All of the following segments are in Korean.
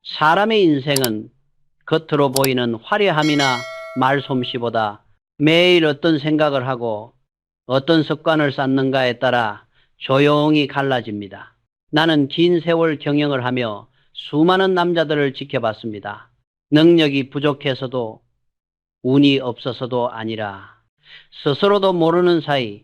사람의 인생은 겉으로 보이는 화려함이나 말솜씨보다 매일 어떤 생각을 하고 어떤 습관을 쌓는가에 따라 조용히 갈라집니다. 나는 긴 세월 경영을 하며 수많은 남자들을 지켜봤습니다. 능력이 부족해서도 운이 없어서도 아니라 스스로도 모르는 사이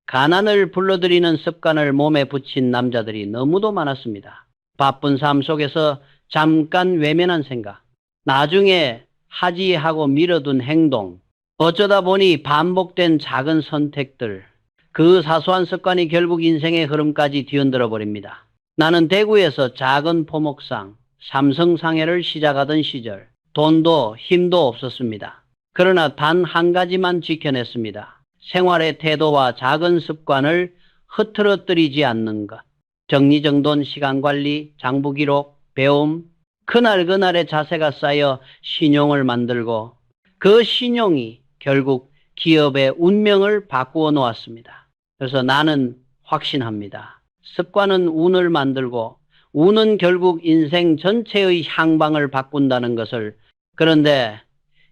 가난을 불러들이는 습관을 몸에 붙인 남자들이 너무도 많았습니다. 바쁜 삶 속에서 잠깐 외면한 생각, 나중에 하지 하고 미뤄둔 행동, 어쩌다 보니 반복된 작은 선택들, 그 사소한 습관이 결국 인생의 흐름까지 뒤흔들어 버립니다. 나는 대구에서 작은 포목상, 삼성상해를 시작하던 시절, 돈도 힘도 없었습니다. 그러나 단 한 가지만 지켜냈습니다. 생활의 태도와 작은 습관을 흐트러뜨리지 않는 것. 정리정돈, 시간관리, 장부기록, 배움, 그날그날의 자세가 쌓여 신용을 만들고 그 신용이 결국 기업의 운명을 바꾸어 놓았습니다. 그래서 나는 확신합니다. 습관은 운을 만들고 운은 결국 인생 전체의 향방을 바꾼다는 것을. 그런데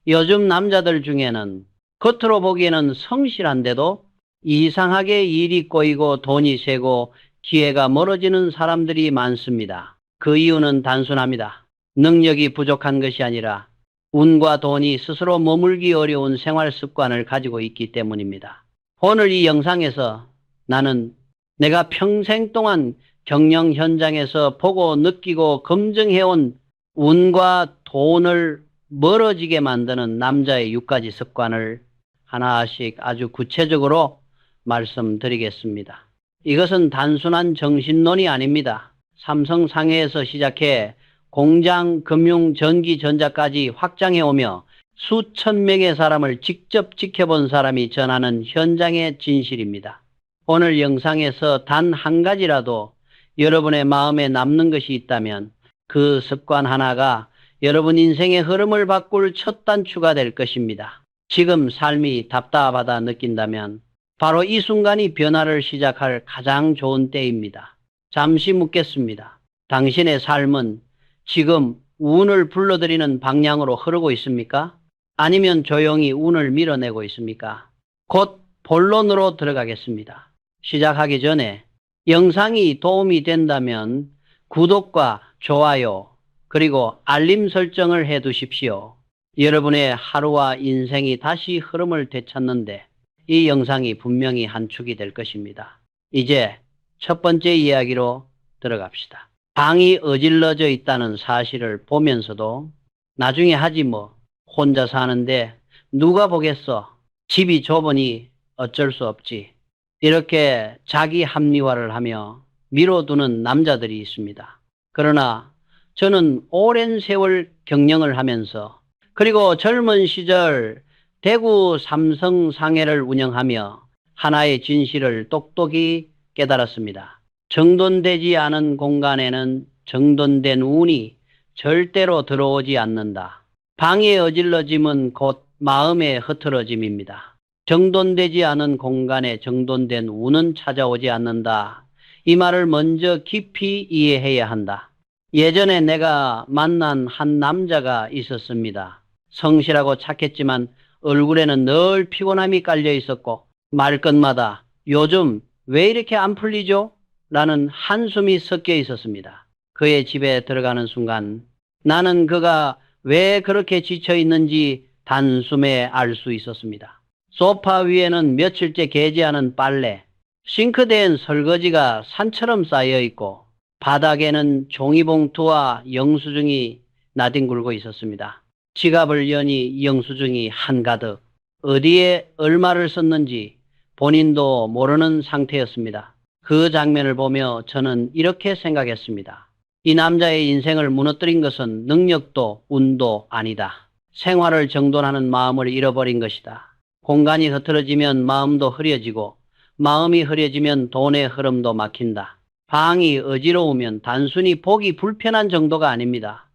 요즘 남자들 중에는 겉으로 보기에는 성실한데도 이상하게 일이 꼬이고 돈이 새고 기회가 멀어지는 사람들이 많습니다. 그 이유는 단순합니다. 능력이 부족한 것이 아니라 운과 돈이 스스로 머물기 어려운 생활 습관을 가지고 있기 때문입니다. 오늘 이 영상에서 나는 내가 평생 동안 경영 현장에서 보고 느끼고 검증해온 운과 돈을 멀어지게 만드는 남자의 6가지 습관을 하나씩 아주 구체적으로 말씀드리겠습니다. 이것은 단순한 정신론이 아닙니다. 삼성상해에서 시작해 공장, 금융, 전기, 전자까지 확장해오며 수천 명의 사람을 직접 지켜본 사람이 전하는 현장의 진실입니다. 오늘 영상에서 단 한 가지라도 여러분의 마음에 남는 것이 있다면 그 습관 하나가 여러분 인생의 흐름을 바꿀 첫 단추가 될 것입니다. 지금 삶이 답답하다 느낀다면 바로 이 순간이 변화를 시작할 가장 좋은 때입니다. 잠시 묻겠습니다. 당신의 삶은 지금 운을 불러들이는 방향으로 흐르고 있습니까? 아니면 조용히 운을 밀어내고 있습니까? 곧 본론으로 들어가겠습니다. 시작하기 전에 영상이 도움이 된다면 구독과 좋아요 그리고 알림 설정을 해 두십시오. 여러분의 하루와 인생이 다시 흐름을 되찾는데 이 영상이 분명히 한 축이 될 것입니다. 이제 첫 번째 이야기로 들어갑시다. 방이 어질러져 있다는 사실을 보면서도 나중에 하지 뭐 혼자 사는데 누가 보겠어. 집이 좁으니 어쩔 수 없지. 이렇게 자기 합리화를 하며 미뤄두는 남자들이 있습니다. 그러나 저는 오랜 세월 경영을 하면서 그리고 젊은 시절 대구 삼성상해를 운영하며 하나의 진실을 똑똑히 깨달았습니다. 정돈되지 않은 공간에는 정돈된 운이 절대로 들어오지 않는다. 방의 어질러짐은 곧 마음의 흐트러짐입니다. 정돈되지 않은 공간에 정돈된 운은 찾아오지 않는다. 이 말을 먼저 깊이 이해해야 한다. 예전에 내가 만난 한 남자가 있었습니다. 성실하고 착했지만 얼굴에는 늘 피곤함이 깔려 있었고 말끝마다 요즘 왜 이렇게 안 풀리죠? 라는 한숨이 섞여 있었습니다. 그의 집에 들어가는 순간 나는 그가 왜 그렇게 지쳐 있는지 단숨에 알 수 있었습니다. 소파 위에는 며칠째 개지 않은 빨래, 싱크대엔 설거지가 산처럼 쌓여 있고 바닥에는 종이봉투와 영수증이 나뒹굴고 있었습니다. 지갑을 여니 영수증이 한가득. 어디에 얼마를 썼는지 본인도 모르는 상태였습니다. 그 장면을 보며 저는 이렇게 생각했습니다. 이 남자의 인생을 무너뜨린 것은 능력도 운도 아니다. 생활을 정돈하는 마음을 잃어버린 것이다. 공간이 흐트러지면 마음도 흐려지고 마음이 흐려지면 돈의 흐름도 막힌다. 방이 어지러우면 단순히 보기 불편한 정도가 아닙니다.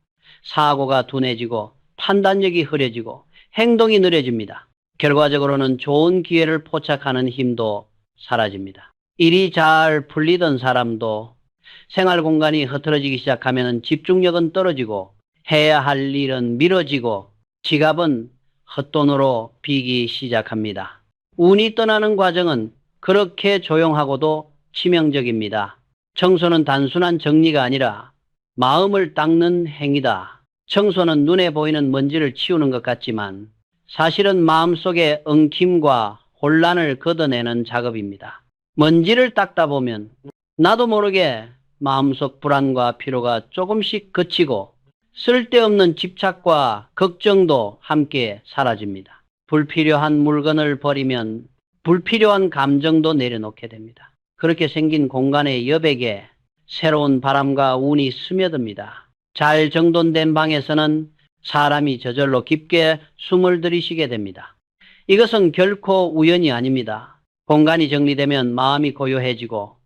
사고가 둔해지고 판단력이 흐려지고 행동이 느려집니다. 결과적으로는 좋은 기회를 포착하는 힘도 사라집니다. 일이 잘 풀리던 사람도 생활 공간이 흐트러지기 시작하면 집중력은 떨어지고 해야 할 일은 미뤄지고 지갑은 헛돈으로 비기 시작합니다. 운이 떠나는 과정은 그렇게 조용하고도 치명적입니다. 청소는 단순한 정리가 아니라 마음을 닦는 행위다. 청소는 눈에 보이는 먼지를 치우는 것 같지만 사실은 마음속의 엉킴과 혼란을 걷어내는 작업입니다. 먼지를 닦다 보면 나도 모르게 마음속 불안과 피로가 조금씩 그치고 쓸데없는 집착과 걱정도 함께 사라집니다. 불필요한 물건을 버리면 불필요한 감정도 내려놓게 됩니다. 그렇게 생긴 공간의 여백에 새로운 바람과 운이 스며듭니다. 잘 정돈된 방에서는 사람이 저절로 깊게 숨을 들이쉬게 됩니다. 이것은 결코 우연이 아닙니다. 공간이 정리되면 마음이 고요해지고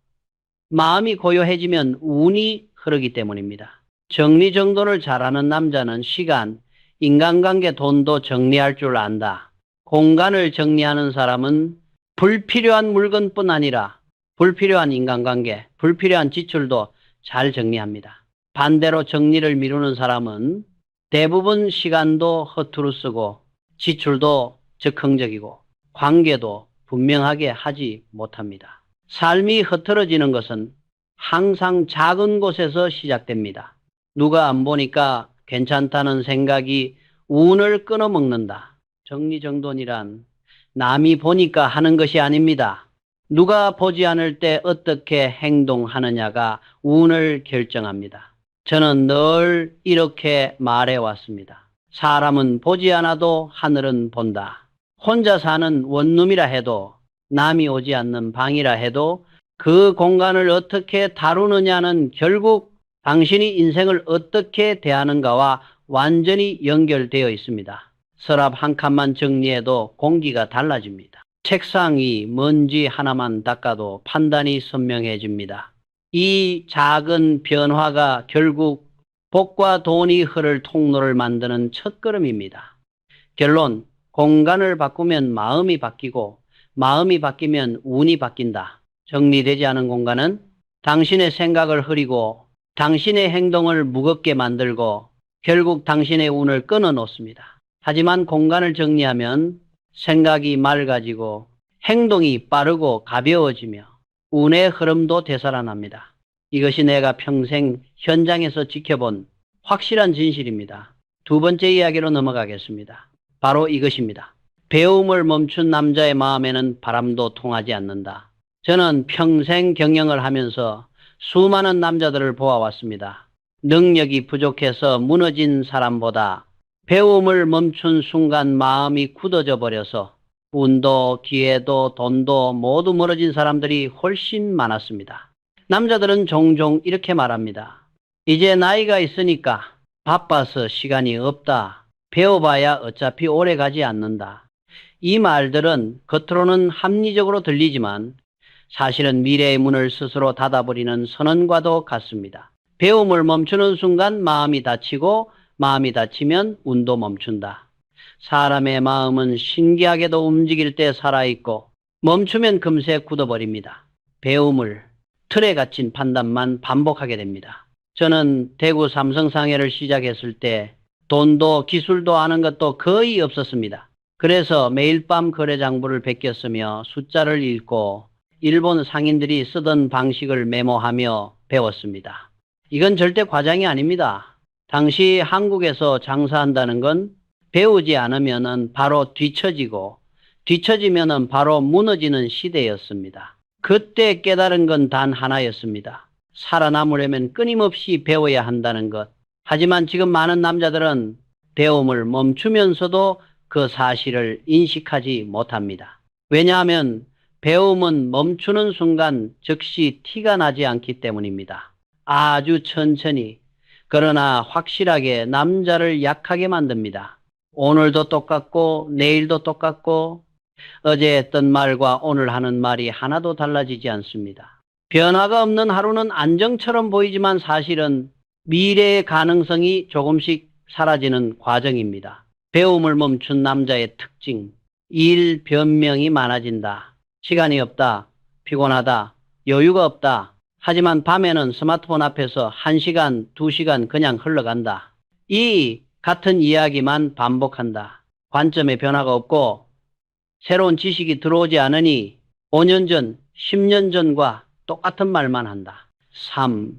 마음이 고요해지면 운이 흐르기 때문입니다. 정리정돈을 잘하는 남자는 시간, 인간관계, 돈도 정리할 줄 안다. 공간을 정리하는 사람은 불필요한 물건뿐 아니라 불필요한 인간관계, 불필요한 지출도 잘 정리합니다. 반대로 정리를 미루는 사람은 대부분 시간도 허투루 쓰고 지출도 즉흥적이고 관계도 분명하게 하지 못합니다. 삶이 흐트러지는 것은 항상 작은 곳에서 시작됩니다. 누가 안 보니까 괜찮다는 생각이 운을 끊어먹는다. 정리정돈이란 남이 보니까 하는 것이 아닙니다. 누가 보지 않을 때 어떻게 행동하느냐가 운을 결정합니다. 저는 늘 이렇게 말해왔습니다. 사람은 보지 않아도 하늘은 본다. 혼자 사는 원룸이라 해도 남이 오지 않는 방이라 해도 그 공간을 어떻게 다루느냐는 결국 당신이 인생을 어떻게 대하는가와 완전히 연결되어 있습니다. 서랍 한 칸만 정리해도 공기가 달라집니다. 책상 위 먼지 하나만 닦아도 판단이 선명해집니다. 이 작은 변화가 결국 복과 돈이 흐를 통로를 만드는 첫걸음입니다. 결론, 공간을 바꾸면 마음이 바뀌고 마음이 바뀌면 운이 바뀐다. 정리되지 않은 공간은 당신의 생각을 흐리고 당신의 행동을 무겁게 만들고 결국 당신의 운을 끊어놓습니다. 하지만 공간을 정리하면 생각이 맑아지고 행동이 빠르고 가벼워지며 운의 흐름도 되살아납니다. 이것이 내가 평생 현장에서 지켜본 확실한 진실입니다. 두 번째 이야기로 넘어가겠습니다. 바로 이것입니다. 배움을 멈춘 남자의 마음에는 바람도 통하지 않는다. 저는 평생 경영을 하면서 수많은 남자들을 보아왔습니다. 능력이 부족해서 무너진 사람보다 배움을 멈춘 순간 마음이 굳어져 버려서 운도 기회도 돈도 모두 멀어진 사람들이 훨씬 많았습니다. 남자들은 종종 이렇게 말합니다. 이제 나이가 있으니까 바빠서 시간이 없다. 배워봐야 어차피 오래 가지 않는다. 이 말들은 겉으로는 합리적으로 들리지만 사실은 미래의 문을 스스로 닫아버리는 선언과도 같습니다. 배움을 멈추는 순간 마음이 닫히고 마음이 닫히면 운도 멈춘다. 사람의 마음은 신기하게도 움직일 때 살아있고 멈추면 금세 굳어버립니다. 배움을 틀에 갇힌 판단만 반복하게 됩니다. 저는 대구 삼성상해를 시작했을 때 돈도 기술도 아는 것도 거의 없었습니다. 그래서 매일 밤 거래장부를 베꼈으며 숫자를 읽고 일본 상인들이 쓰던 방식을 메모하며 배웠습니다. 이건 절대 과장이 아닙니다. 당시 한국에서 장사한다는 건 배우지 않으면 바로 뒤처지고 뒤처지면 바로 무너지는 시대였습니다. 그때 깨달은 건 단 하나였습니다. 살아남으려면 끊임없이 배워야 한다는 것. 하지만 지금 많은 남자들은 배움을 멈추면서도 그 사실을 인식하지 못합니다. 왜냐하면 배움은 멈추는 순간 즉시 티가 나지 않기 때문입니다. 아주 천천히 그러나 확실하게 남자를 약하게 만듭니다. 오늘도 똑같고 내일도 똑같고 어제 했던 말과 오늘 하는 말이 하나도 달라지지 않습니다. 변화가 없는 하루는 안정처럼 보이지만 사실은 미래의 가능성이 조금씩 사라지는 과정입니다. 배움을 멈춘 남자의 특징, 일 변명이 많아진다. 시간이 없다, 피곤하다, 여유가 없다, 하지만 밤에는 스마트폰 앞에서 1시간, 2시간 그냥 흘러간다. 이 같은 이야기만 반복한다. 관점의 변화가 없고 새로운 지식이 들어오지 않으니 5년 전, 10년 전과 똑같은 말만 한다. 3.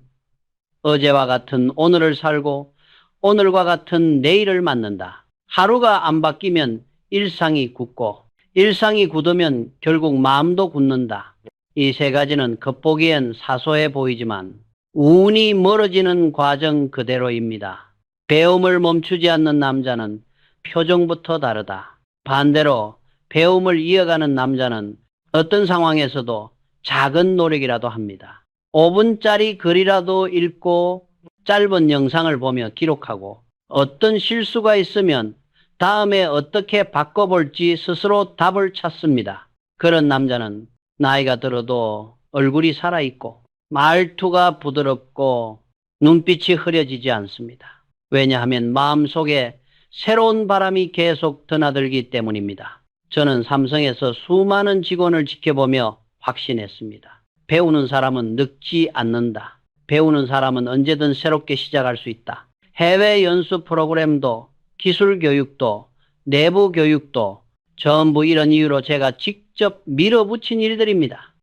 어제와 같은 오늘을 살고 오늘과 같은 내일을 맞는다. 하루가 안 바뀌면 일상이 굳고 일상이 굳으면 결국 마음도 굳는다. 이 세 가지는 겉보기엔 사소해 보이지만 운이 멀어지는 과정 그대로입니다. 배움을 멈추지 않는 남자는 표정부터 다르다. 반대로 배움을 이어가는 남자는 어떤 상황에서도 작은 노력이라도 합니다. 5분짜리 글이라도 읽고 짧은 영상을 보며 기록하고 어떤 실수가 있으면 다음에 어떻게 바꿔볼지 스스로 답을 찾습니다. 그런 남자는 나이가 들어도 얼굴이 살아있고 말투가 부드럽고 눈빛이 흐려지지 않습니다. 왜냐하면 마음속에 새로운 바람이 계속 드나들기 때문입니다. 저는 삼성에서 수많은 직원을 지켜보며 확신했습니다. 배우는 사람은 늙지 않는다. 배우는 사람은 언제든 새롭게 시작할 수 있다. 해외 연수 프로그램도 기술 교육도 내부 교육도 전부 이런 이유로 제가 직접 밀어붙인 일들입니다.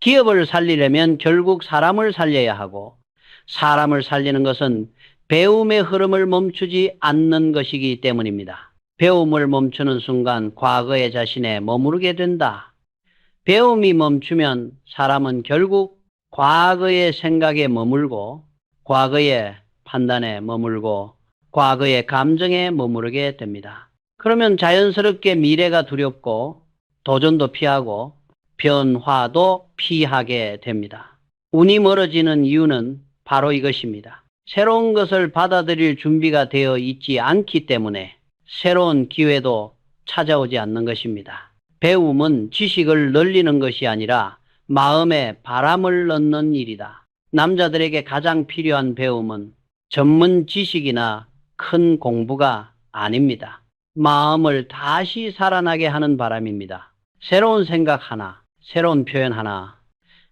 기업을 살리려면 결국 사람을 살려야 하고 사람을 살리는 것은 배움의 흐름을 멈추지 않는 것이기 때문입니다. 배움을 멈추는 순간 과거의 자신에 머무르게 된다. 배움이 멈추면 사람은 결국 과거의 생각에 머물고 과거의 판단에 머물고 과거의 감정에 머무르게 됩니다. 그러면 자연스럽게 미래가 두렵고 도전도 피하고 변화도 피하게 됩니다. 운이 멀어지는 이유는 바로 이것입니다. 새로운 것을 받아들일 준비가 되어 있지 않기 때문에 새로운 기회도 찾아오지 않는 것입니다. 배움은 지식을 늘리는 것이 아니라 마음에 바람을 넣는 일이다. 남자들에게 가장 필요한 배움은 전문 지식이나 큰 공부가 아닙니다. 마음을 다시 살아나게 하는 바람입니다. 새로운 생각 하나, 새로운 표현 하나,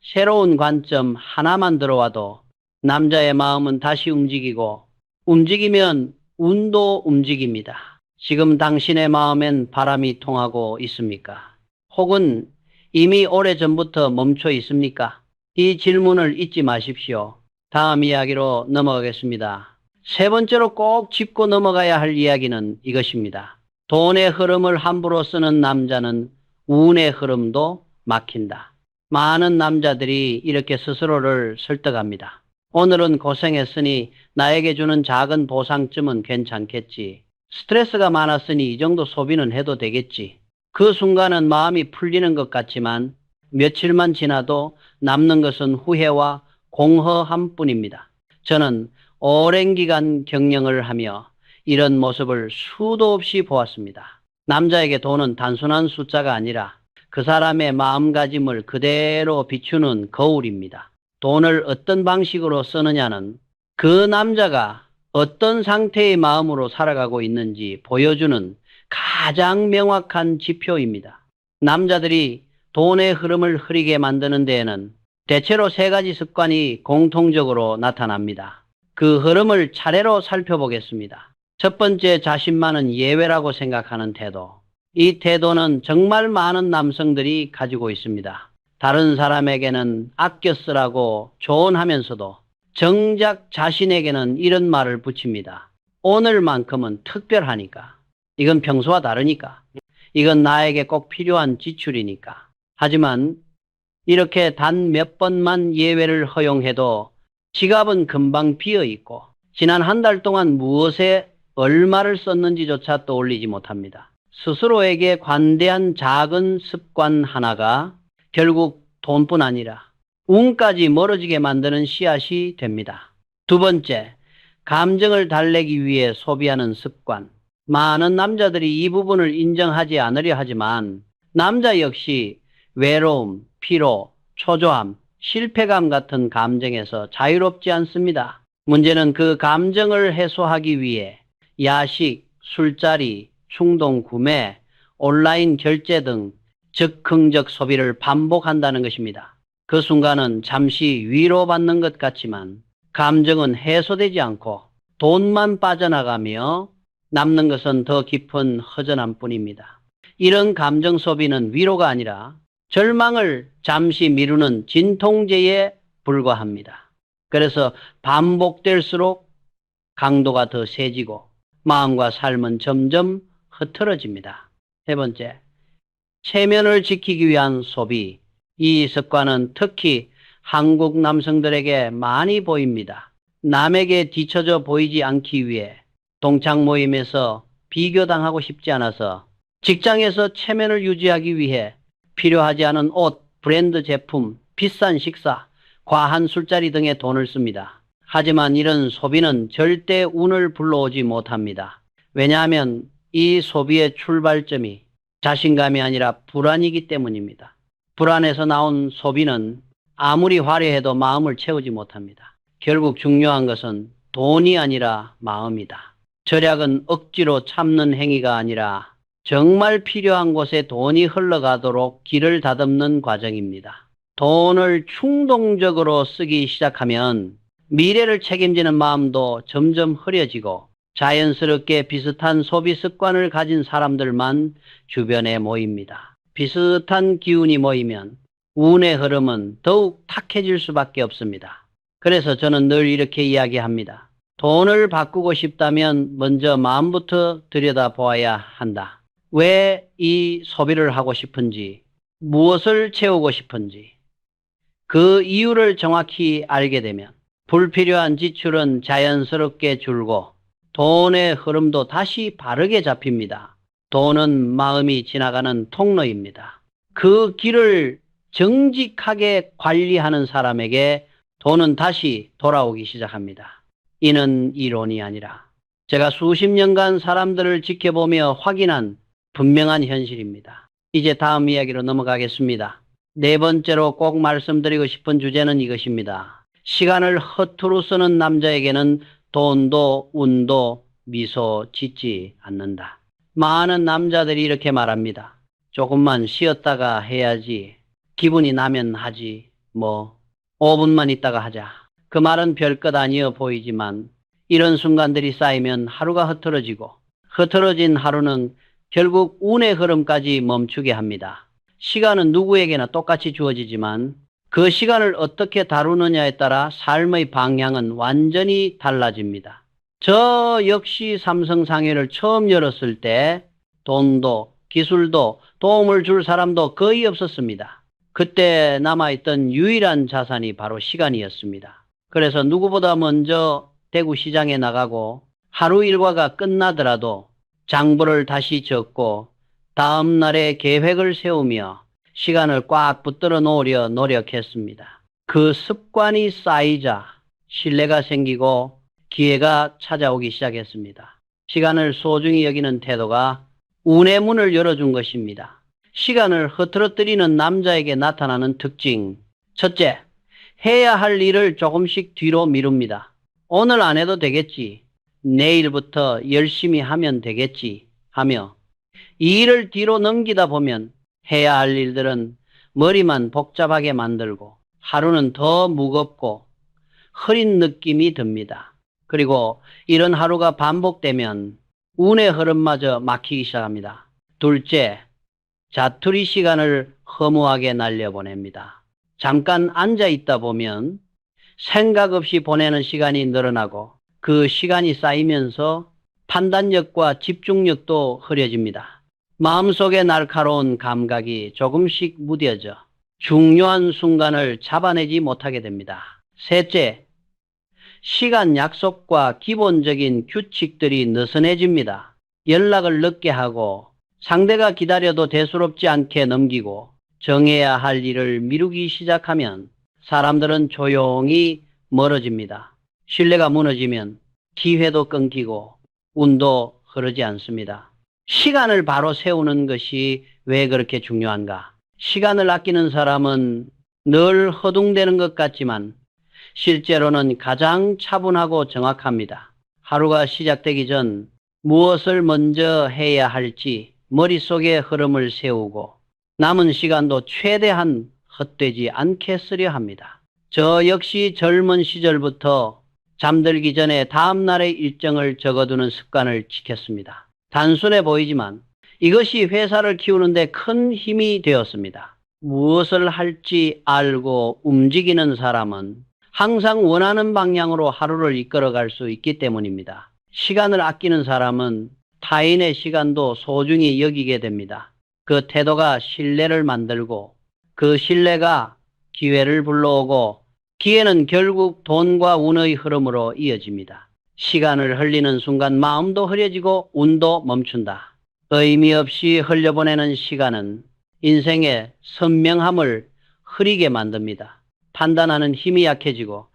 새로운 관점 하나만 들어와도 남자의 마음은 다시 움직이고 움직이면 운도 움직입니다. 지금 당신의 마음엔 바람이 통하고 있습니까? 혹은 이미 오래전부터 멈춰 있습니까? 이 질문을 잊지 마십시오. 다음 이야기로 넘어가겠습니다. 세 번째로 꼭 짚고 넘어가야 할 이야기는 이것입니다. 돈의 흐름을 함부로 쓰는 남자는 운의 흐름도 막힌다. 많은 남자들이 이렇게 스스로를 설득합니다. 오늘은 고생했으니 나에게 주는 작은 보상쯤은 괜찮겠지. 스트레스가 많았으니 이 정도 소비는 해도 되겠지. 그 순간은 마음이 풀리는 것 같지만 며칠만 지나도 남는 것은 후회와 공허함 뿐입니다. 저는 오랜 기간 경영을 하며 이런 모습을 수도 없이 보았습니다. 남자에게 돈은 단순한 숫자가 아니라 그 사람의 마음가짐을 그대로 비추는 거울입니다. 돈을 어떤 방식으로 쓰느냐는 그 남자가 어떤 상태의 마음으로 살아가고 있는지 보여주는 가장 명확한 지표입니다. 남자들이 돈의 흐름을 흐리게 만드는 데에는 대체로 세 가지 습관이 공통적으로 나타납니다. 그 흐름을 차례로 살펴보겠습니다. 첫 번째, 자신만은 예외라고 생각하는 태도. 이 태도는 정말 많은 남성들이 가지고 있습니다. 다른 사람에게는 아껴 쓰라고 조언하면서도 정작 자신에게는 이런 말을 붙입니다. 오늘만큼은 특별하니까. 이건 평소와 다르니까. 이건 나에게 꼭 필요한 지출이니까. 하지만 이렇게 단 몇 번만 예외를 허용해도 지갑은 금방 비어 있고 지난 한 달 동안 무엇에 얼마를 썼는지조차 떠올리지 못합니다. 스스로에게 관대한 작은 습관 하나가 결국 돈뿐 아니라 운까지 멀어지게 만드는 씨앗이 됩니다. 두 번째, 감정을 달래기 위해 소비하는 습관. 많은 남자들이 이 부분을 인정하지 않으려 하지만 남자 역시 외로움, 피로, 초조함, 실패감 같은 감정에서 자유롭지 않습니다. 문제는 그 감정을 해소하기 위해 야식, 술자리, 충동 구매, 온라인 결제 등 즉흥적 소비를 반복한다는 것입니다. 그 순간은 잠시 위로받는 것 같지만 감정은 해소되지 않고 돈만 빠져나가며 남는 것은 더 깊은 허전함 뿐입니다. 이런 감정 소비는 위로가 아니라 절망을 잠시 미루는 진통제에 불과합니다. 그래서 반복될수록 강도가 더 세지고 마음과 삶은 점점 흐트러집니다. 세 번째, 체면을 지키기 위한 소비. 이 습관은 특히 한국 남성들에게 많이 보입니다. 남에게 뒤처져 보이지 않기 위해 동창 모임에서 비교당하고 싶지 않아서 직장에서 체면을 유지하기 위해 필요하지 않은 옷, 브랜드 제품, 비싼 식사, 과한 술자리 등에 돈을 씁니다. 하지만 이런 소비는 절대 운을 불러오지 못합니다. 왜냐하면 이 소비의 출발점이 자신감이 아니라 불안이기 때문입니다. 불안에서 나온 소비는 아무리 화려해도 마음을 채우지 못합니다. 결국 중요한 것은 돈이 아니라 마음이다. 절약은 억지로 참는 행위가 아니라 정말 필요한 곳에 돈이 흘러가도록 길을 다듬는 과정입니다. 돈을 충동적으로 쓰기 시작하면 미래를 책임지는 마음도 점점 흐려지고 자연스럽게 비슷한 소비 습관을 가진 사람들만 주변에 모입니다. 비슷한 기운이 모이면 운의 흐름은 더욱 탁해질 수밖에 없습니다. 그래서 저는 늘 이렇게 이야기합니다. 돈을 바꾸고 싶다면 먼저 마음부터 들여다보아야 한다. 왜 이 소비를 하고 싶은지, 무엇을 채우고 싶은지, 그 이유를 정확히 알게 되면 불필요한 지출은 자연스럽게 줄고 돈의 흐름도 다시 바르게 잡힙니다. 돈은 마음이 지나가는 통로입니다. 그 길을 정직하게 관리하는 사람에게 돈은 다시 돌아오기 시작합니다. 이는 이론이 아니라 제가 수십 년간 사람들을 지켜보며 확인한 분명한 현실입니다. 이제 다음 이야기로 넘어가겠습니다. 네 번째로 꼭 말씀드리고 싶은 주제는 이것입니다. 시간을 허투루 쓰는 남자에게는 돈도 운도 미소 짓지 않는다. 많은 남자들이 이렇게 말합니다. 조금만 쉬었다가 해야지. 기분이 나면 하지. 5분만 있다가 하자. 그 말은 별것 아니어 보이지만 이런 순간들이 쌓이면 하루가 흐트러지고 흐트러진 하루는 결국 운의 흐름까지 멈추게 합니다. 시간은 누구에게나 똑같이 주어지지만 그 시간을 어떻게 다루느냐에 따라 삶의 방향은 완전히 달라집니다. 저 역시 삼성상회를 처음 열었을 때 돈도 기술도 도움을 줄 사람도 거의 없었습니다. 그때 남아있던 유일한 자산이 바로 시간이었습니다. 그래서 누구보다 먼저 대구 시장에 나가고 하루 일과가 끝나더라도 장부를 다시 적고 다음 날의 계획을 세우며 시간을 꽉 붙들어 놓으려 노력했습니다. 그 습관이 쌓이자 신뢰가 생기고 기회가 찾아오기 시작했습니다. 시간을 소중히 여기는 태도가 운의 문을 열어준 것입니다. 시간을 흐트러뜨리는 남자에게 나타나는 특징. 첫째, 해야 할 일을 조금씩 뒤로 미룹니다. 오늘 안 해도 되겠지. 내일부터 열심히 하면 되겠지 하며 이 일을 뒤로 넘기다 보면 해야 할 일들은 머리만 복잡하게 만들고 하루는 더 무겁고 흐린 느낌이 듭니다. 그리고 이런 하루가 반복되면 운의 흐름마저 막히기 시작합니다. 둘째, 자투리 시간을 허무하게 날려보냅니다. 잠깐 앉아 있다 보면 생각 없이 보내는 시간이 늘어나고 그 시간이 쌓이면서 판단력과 집중력도 흐려집니다. 마음속에 날카로운 감각이 조금씩 무뎌져 중요한 순간을 잡아내지 못하게 됩니다. 셋째, 시간 약속과 기본적인 규칙들이 느슨해집니다. 연락을 늦게 하고 상대가 기다려도 대수롭지 않게 넘기고 정해야 할 일을 미루기 시작하면 사람들은 조용히 멀어집니다. 신뢰가 무너지면 기회도 끊기고 운도 흐르지 않습니다. 시간을 바로 세우는 것이 왜 그렇게 중요한가? 시간을 아끼는 사람은 늘 허둥대는 것 같지만 실제로는 가장 차분하고 정확합니다. 하루가 시작되기 전 무엇을 먼저 해야 할지 머릿속에 흐름을 세우고 남은 시간도 최대한 헛되지 않게 쓰려 합니다. 저 역시 젊은 시절부터 잠들기 전에 다음 날의 일정을 적어두는 습관을 지켰습니다. 단순해 보이지만 이것이 회사를 키우는데 큰 힘이 되었습니다. 무엇을 할지 알고 움직이는 사람은 항상 원하는 방향으로 하루를 이끌어갈 수 있기 때문입니다. 시간을 아끼는 사람은 타인의 시간도 소중히 여기게 됩니다. 그 태도가 신뢰를 만들고 그 신뢰가 기회를 불러오고 기회는 결국 돈과 운의 흐름으로 이어집니다. 시간을 흘리는 순간 마음도 흐려지고 운도 멈춘다. 의미 없이 흘려보내는 시간은 인생의 선명함을 흐리게 만듭니다. 판단하는 힘이 약해지고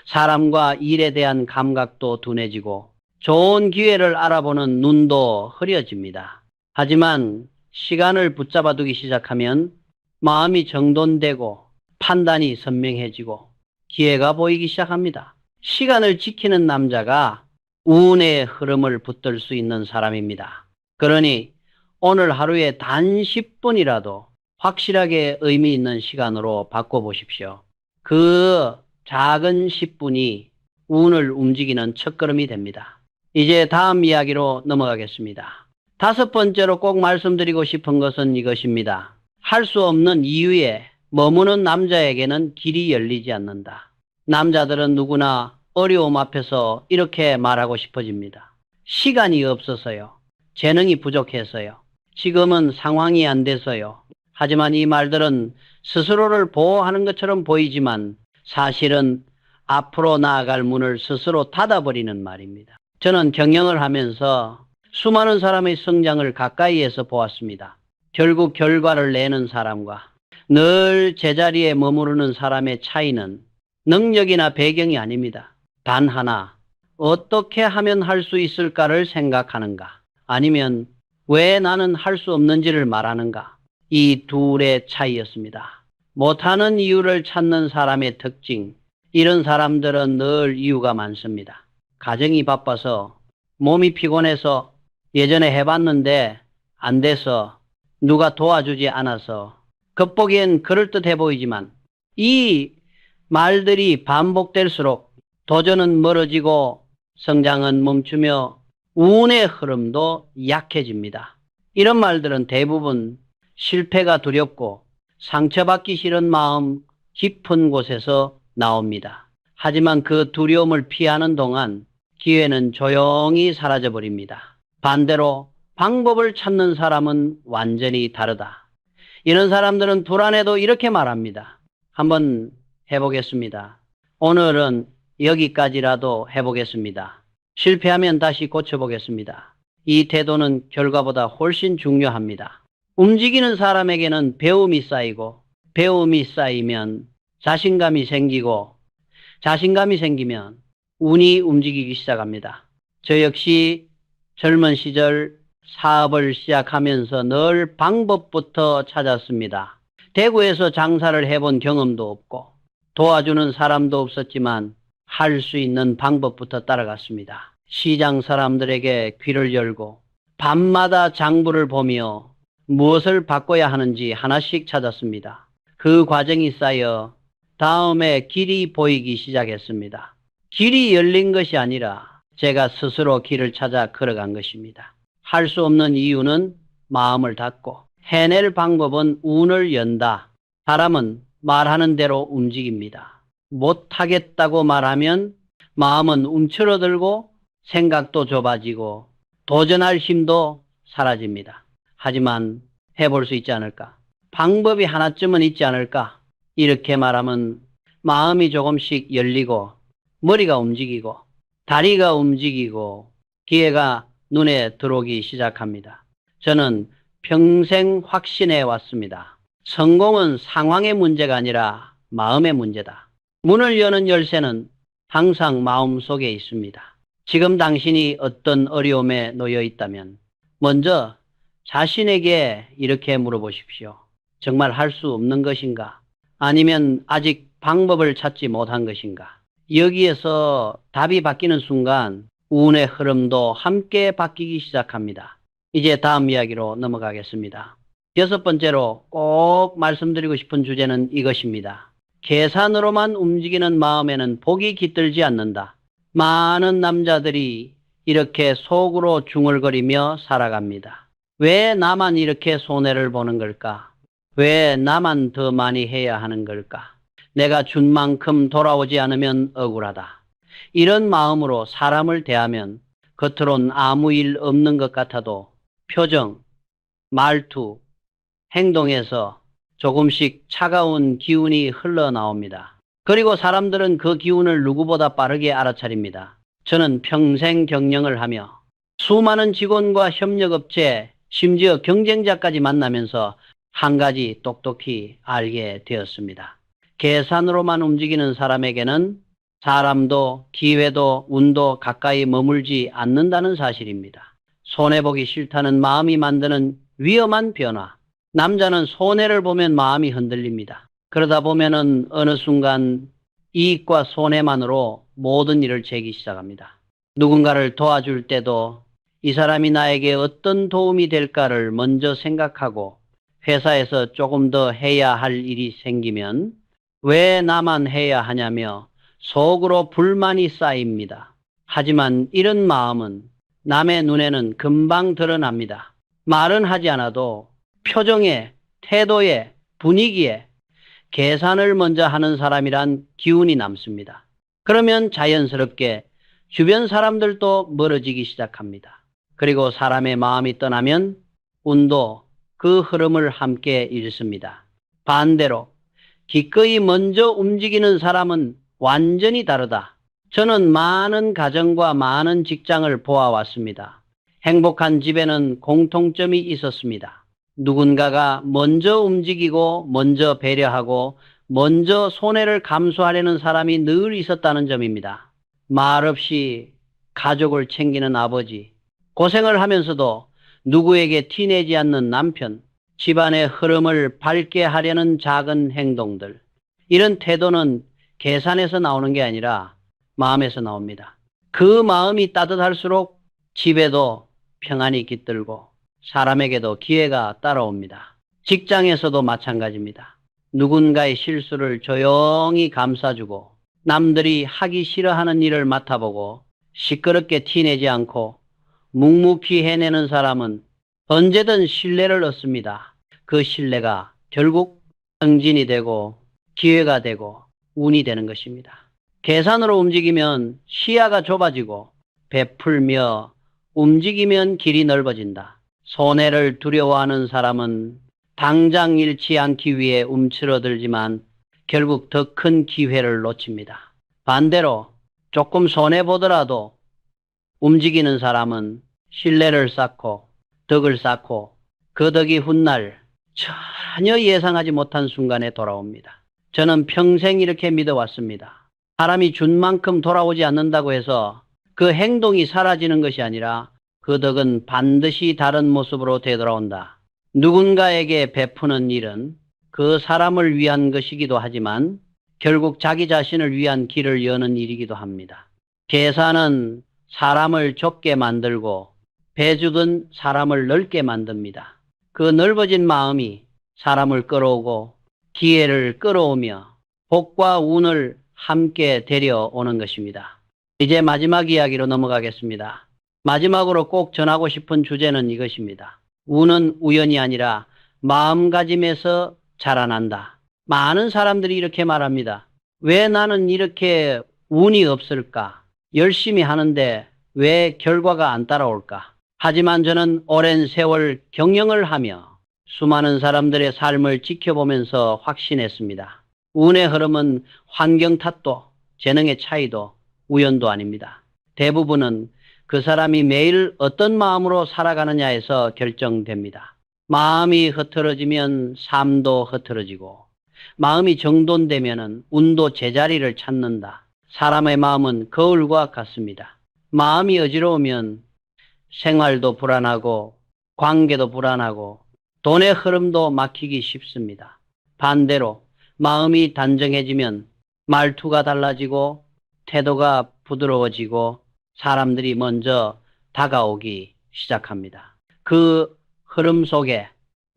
사람과 일에 대한 감각도 둔해지고 좋은 기회를 알아보는 눈도 흐려집니다. 하지만 시간을 붙잡아 두기 시작하면 마음이 정돈되고 판단이 선명해지고 기회가 보이기 시작합니다. 시간을 지키는 남자가 운의 흐름을 붙들 수 있는 사람입니다. 그러니 오늘 하루에 단 10분이라도 확실하게 의미 있는 시간으로 바꿔보십시오. 그 작은 10분이 운을 움직이는 첫걸음이 됩니다. 이제 다음 이야기로 넘어가겠습니다. 다섯 번째로 꼭 말씀드리고 싶은 것은 이것입니다. 할 수 없는 이유에 머무는 남자에게는 길이 열리지 않는다. 남자들은 누구나 어려움 앞에서 이렇게 말하고 싶어집니다. 시간이 없어서요. 재능이 부족해서요. 지금은 상황이 안 돼서요. 하지만 이 말들은 스스로를 보호하는 것처럼 보이지만 사실은 앞으로 나아갈 문을 스스로 닫아버리는 말입니다. 저는 경영을 하면서 수많은 사람의 성장을 가까이에서 보았습니다. 결국 결과를 내는 사람과 늘 제자리에 머무르는 사람의 차이는 능력이나 배경이 아닙니다. 단 하나, 어떻게 하면 할 수 있을까를 생각하는가, 아니면 왜 나는 할 수 없는지를 말하는가, 이 둘의 차이였습니다. 못하는 이유를 찾는 사람의 특징, 이런 사람들은 늘 이유가 많습니다. 가정이 바빠서, 몸이 피곤해서, 예전에 해봤는데 안 돼서, 누가 도와주지 않아서, 겉보기엔 그럴듯해 보이지만 이 말들이 반복될수록 도전은 멀어지고 성장은 멈추며 운의 흐름도 약해집니다. 이런 말들은 대부분 실패가 두렵고 상처받기 싫은 마음 깊은 곳에서 나옵니다. 하지만 그 두려움을 피하는 동안 기회는 조용히 사라져버립니다. 반대로 방법을 찾는 사람은 완전히 다르다. 이런 사람들은 불안해도 이렇게 말합니다. 한번 해보겠습니다. 오늘은 여기까지라도 해보겠습니다. 실패하면 다시 고쳐보겠습니다. 이 태도는 결과보다 훨씬 중요합니다. 움직이는 사람에게는 배움이 쌓이고, 배움이 쌓이면 자신감이 생기고, 자신감이 생기면 운이 움직이기 시작합니다. 저 역시 젊은 시절 사업을 시작하면서 늘 방법부터 찾았습니다. 대구에서 장사를 해본 경험도 없고 도와주는 사람도 없었지만 할 수 있는 방법부터 따라갔습니다. 시장 사람들에게 귀를 열고 밤마다 장부를 보며 무엇을 바꿔야 하는지 하나씩 찾았습니다. 그 과정이 쌓여 다음에 길이 보이기 시작했습니다. 길이 열린 것이 아니라 제가 스스로 길을 찾아 걸어간 것입니다. 할 수 없는 이유는 마음을 닫고, 해낼 방법은 운을 연다. 사람은 말하는 대로 움직입니다. 못하겠다고 말하면 마음은 움츠러들고 생각도 좁아지고 도전할 힘도 사라집니다. 하지만 해볼 수 있지 않을까? 방법이 하나쯤은 있지 않을까? 이렇게 말하면 마음이 조금씩 열리고 머리가 움직이고 다리가 움직이고 기회가 눈에 들어오기 시작합니다. 저는 평생 확신해 왔습니다. 성공은 상황의 문제가 아니라 마음의 문제다. 문을 여는 열쇠는 항상 마음속에 있습니다. 지금 당신이 어떤 어려움에 놓여 있다면 먼저 자신에게 이렇게 물어보십시오. 정말 할 수 없는 것인가? 아니면 아직 방법을 찾지 못한 것인가? 여기에서 답이 바뀌는 순간 운의 흐름도 함께 바뀌기 시작합니다. 이제 다음 이야기로 넘어가겠습니다. 여섯 번째로 꼭 말씀드리고 싶은 주제는 이것입니다. 계산으로만 움직이는 마음에는 복이 깃들지 않는다. 많은 남자들이 이렇게 속으로 중얼거리며 살아갑니다. 왜 나만 이렇게 손해를 보는 걸까? 왜 나만 더 많이 해야 하는 걸까? 내가 준 만큼 돌아오지 않으면 억울하다. 이런 마음으로 사람을 대하면 겉으론 아무 일 없는 것 같아도 표정, 말투, 행동에서 조금씩 차가운 기운이 흘러나옵니다. 그리고 사람들은 그 기운을 누구보다 빠르게 알아차립니다. 저는 평생 경영을 하며 수많은 직원과 협력업체, 심지어 경쟁자까지 만나면서 한 가지 똑똑히 알게 되었습니다. 계산으로만 움직이는 사람에게는 사람도 기회도 운도 가까이 머물지 않는다는 사실입니다. 손해보기 싫다는 마음이 만드는 위험한 변화. 남자는 손해를 보면 마음이 흔들립니다. 그러다 보면은 어느 순간 이익과 손해만으로 모든 일을 재기 시작합니다. 누군가를 도와줄 때도 이 사람이 나에게 어떤 도움이 될까를 먼저 생각하고 회사에서 조금 더 해야 할 일이 생기면 왜 나만 해야 하냐며 속으로 불만이 쌓입니다. 하지만 이런 마음은 남의 눈에는 금방 드러납니다. 말은 하지 않아도 표정에, 태도에, 분위기에 계산을 먼저 하는 사람이란 기운이 남습니다. 그러면 자연스럽게 주변 사람들도 멀어지기 시작합니다. 그리고 사람의 마음이 떠나면 운도 그 흐름을 함께 잃습니다. 반대로 기꺼이 먼저 움직이는 사람은 완전히 다르다. 저는 많은 가정과 많은 직장을 보아왔습니다. 행복한 집에는 공통점이 있었습니다. 누군가가 먼저 움직이고 먼저 배려하고 먼저 손해를 감수하려는 사람이 늘 있었다는 점입니다. 말없이 가족을 챙기는 아버지, 고생을 하면서도 누구에게 티내지 않는 남편, 집안의 흐름을 밝게 하려는 작은 행동들. 이런 태도는 계산에서 나오는 게 아니라 마음에서 나옵니다. 그 마음이 따뜻할수록 집에도 평안이 깃들고 사람에게도 기회가 따라옵니다. 직장에서도 마찬가지입니다. 누군가의 실수를 조용히 감싸주고 남들이 하기 싫어하는 일을 맡아보고 시끄럽게 티내지 않고 묵묵히 해내는 사람은 언제든 신뢰를 얻습니다. 그 신뢰가 결국 승진이 되고 기회가 되고 운이 되는 것입니다. 계산으로 움직이면 시야가 좁아지고 베풀며 움직이면 길이 넓어진다. 손해를 두려워하는 사람은 당장 잃지 않기 위해 움츠러들지만 결국 더 큰 기회를 놓칩니다. 반대로 조금 손해보더라도 움직이는 사람은 신뢰를 쌓고 덕을 쌓고 그 덕이 훗날 전혀 예상하지 못한 순간에 돌아옵니다. 저는 평생 이렇게 믿어왔습니다. 사람이 준 만큼 돌아오지 않는다고 해서 그 행동이 사라지는 것이 아니라 그 덕은 반드시 다른 모습으로 되돌아온다. 누군가에게 베푸는 일은 그 사람을 위한 것이기도 하지만 결국 자기 자신을 위한 길을 여는 일이기도 합니다. 계산은 사람을 좁게 만들고 배죽은 사람을 넓게 만듭니다. 그 넓어진 마음이 사람을 끌어오고 기회를 끌어오며 복과 운을 함께 데려오는 것입니다. 이제 마지막 이야기로 넘어가겠습니다. 마지막으로 꼭 전하고 싶은 주제는 이것입니다. 운은 우연이 아니라 마음가짐에서 자라난다. 많은 사람들이 이렇게 말합니다. 왜 나는 이렇게 운이 없을까? 열심히 하는데 왜 결과가 안 따라올까? 하지만 저는 오랜 세월 경영을 하며 수많은 사람들의 삶을 지켜보면서 확신했습니다. 운의 흐름은 환경 탓도 재능의 차이도 우연도 아닙니다. 대부분은 그 사람이 매일 어떤 마음으로 살아가느냐에서 결정됩니다. 마음이 흐트러지면 삶도 흐트러지고 마음이 정돈되면 운도 제자리를 찾는다. 사람의 마음은 거울과 같습니다. 마음이 어지러우면 생활도 불안하고 관계도 불안하고 돈의 흐름도 막히기 쉽습니다. 반대로 마음이 단정해지면 말투가 달라지고 태도가 부드러워지고 사람들이 먼저 다가오기 시작합니다. 그 흐름 속에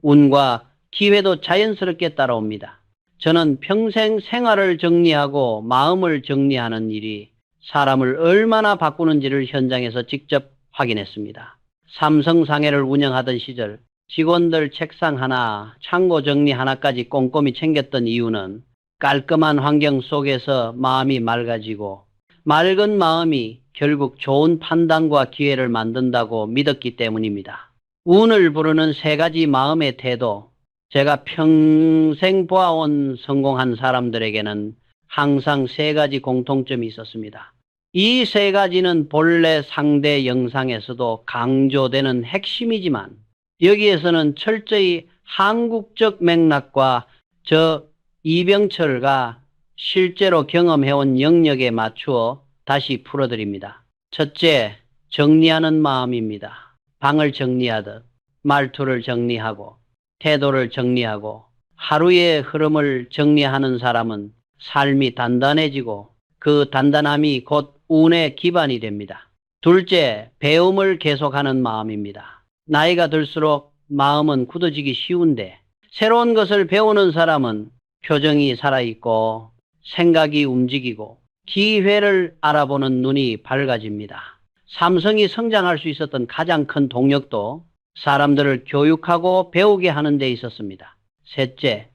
운과 기회도 자연스럽게 따라옵니다. 저는 평생 생활을 정리하고 마음을 정리하는 일이 사람을 얼마나 바꾸는지를 현장에서 직접 확인했습니다. 삼성상해를 운영하던 시절 직원들 책상 하나, 창고 정리 하나까지 꼼꼼히 챙겼던 이유는 깔끔한 환경 속에서 마음이 맑아지고 맑은 마음이 결국 좋은 판단과 기회를 만든다고 믿었기 때문입니다. 운을 부르는 세 가지 마음의 태도, 제가 평생 보아온 성공한 사람들에게는 항상 세 가지 공통점이 있었습니다. 이 세 가지는 본래 상대 영상에서도 강조되는 핵심이지만 여기에서는 철저히 한국적 맥락과 저 이병철가 실제로 경험해온 영역에 맞추어 다시 풀어드립니다. 첫째, 정리하는 마음입니다. 방을 정리하듯 말투를 정리하고 태도를 정리하고 하루의 흐름을 정리하는 사람은 삶이 단단해지고 그 단단함이 곧 운의 기반이 됩니다. 둘째, 배움을 계속하는 마음입니다. 나이가 들수록 마음은 굳어지기 쉬운데 새로운 것을 배우는 사람은 표정이 살아있고 생각이 움직이고 기회를 알아보는 눈이 밝아집니다. 삼성이 성장할 수 있었던 가장 큰 동력도 사람들을 교육하고 배우게 하는 데 있었습니다. 셋째,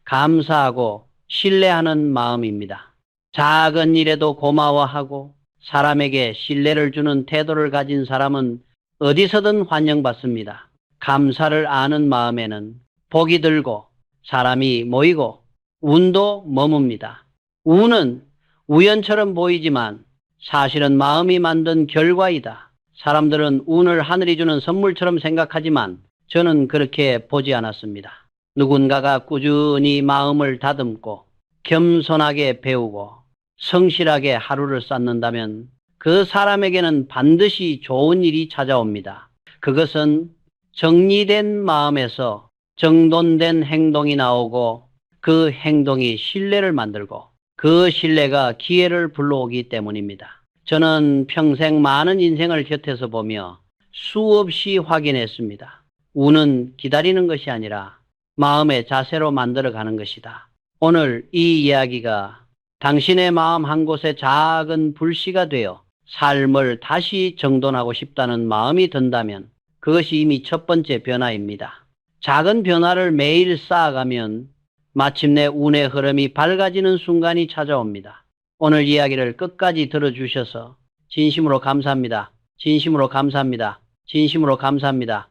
감사하고 신뢰하는 마음입니다. 작은 일에도 고마워하고 사람에게 신뢰를 주는 태도를 가진 사람은 어디서든 환영받습니다. 감사를 아는 마음에는 복이 들고 사람이 모이고 운도 머뭅니다. 운은 우연처럼 보이지만 사실은 마음이 만든 결과이다. 사람들은 운을 하늘이 주는 선물처럼 생각하지만 저는 그렇게 보지 않았습니다. 누군가가 꾸준히 마음을 다듬고 겸손하게 배우고 성실하게 하루를 쌓는다면 그 사람에게는 반드시 좋은 일이 찾아옵니다. 그것은 정리된 마음에서 정돈된 행동이 나오고 그 행동이 신뢰를 만들고 그 신뢰가 기회를 불러오기 때문입니다. 저는 평생 많은 인생을 곁에서 보며 수없이 확인했습니다. 운은 기다리는 것이 아니라 마음의 자세로 만들어가는 것이다. 오늘 이 이야기가 당신의 마음 한 곳에 작은 불씨가 되어 삶을 다시 정돈하고 싶다는 마음이 든다면 그것이 이미 첫 번째 변화입니다. 작은 변화를 매일 쌓아가면 마침내 운의 흐름이 밝아지는 순간이 찾아옵니다. 오늘 이야기를 끝까지 들어주셔서 진심으로 감사합니다. 진심으로 감사합니다. 진심으로 감사합니다.